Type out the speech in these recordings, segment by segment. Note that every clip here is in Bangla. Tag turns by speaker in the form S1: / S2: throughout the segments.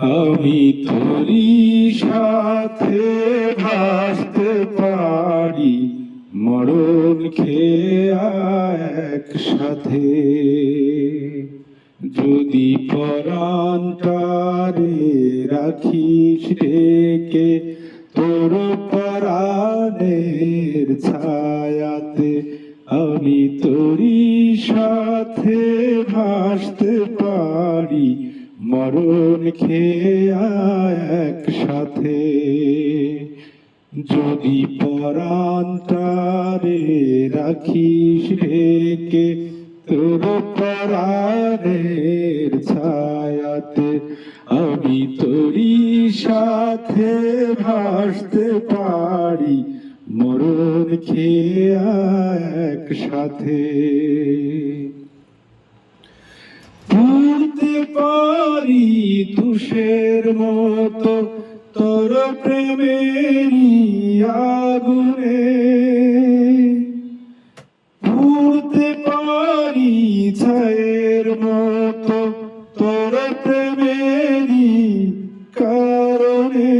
S1: আমি তোরই সাথে ভাসতে পারি, মরণ খেয়ে একসাথে। যদি পরাণটারে রাখিস রেখে তোর পরাণের ছায়াতে, আমি তোরই সাথে ভাসতে পারি, মরণ খেয়ে একসাথে। যদি পরাণটারে রাখিস রেখে তোর পরাণের ছায়াতে, আমি তোরই সাথে ভাসতে পারি, মরণ খেয়ে একসাথে। পুড়তে পারি তুষের মতো তোর প্রেমেরই আগুনে, পুড়তে পারি ছায়ের মতো তোর প্রেমেরই কারণে,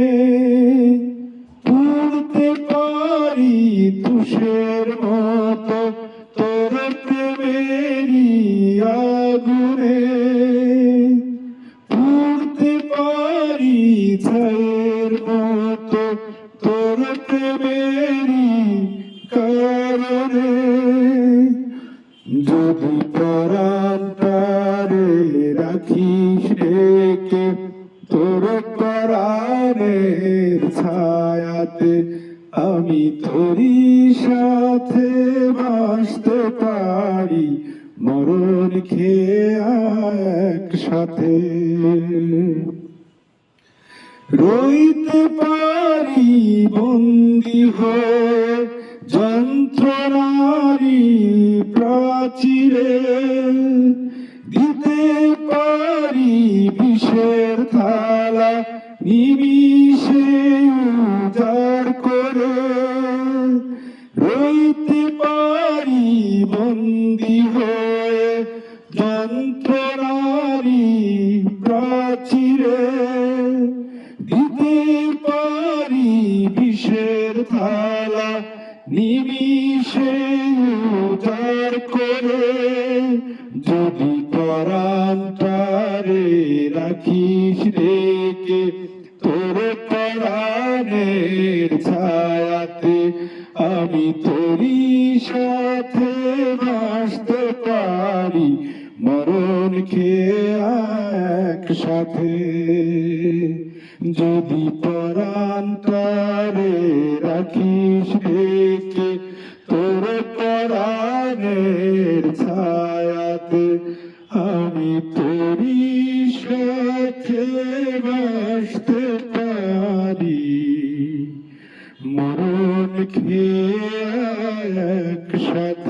S1: পুড়তে পারি তুষের মতো তোর প্রেমেরই আগুনে, পুড়তে পারি ছায়ের মতো তোর প্রেমেরই কারণে। যদি পরাণটারে রাখিস রেখে তোর পরাণের ছায়াতে, আমি তোরই সাথে ভাসতে পারি, মরণ খেয়ে একসাথে। রইতে পারি বন্দী হয়ে যন্ত্রণারি প্রাচীরে, দিতে পারি বিষের থালা নিমিষে উজাড় করে। রইতে পারি বন্দী হয়ে যন্ত্রণারি প্রাচীরে, দিতে পারি বিষের থালা নিমিষে উজাড় করে। যদি পরাণটারে রাখিস রেখে তোর পরাণের ছায়াতে, আমি তোরই সাথে ভাসতে পারি, মরণ খেয়ে একসাথে। যদি পরাণটারে রাখিস রেখে তোর পরাণের ছায়াতে, আমি তোরই সাথে ভাসতে পারি, মরণ খেয়ে একসাথে।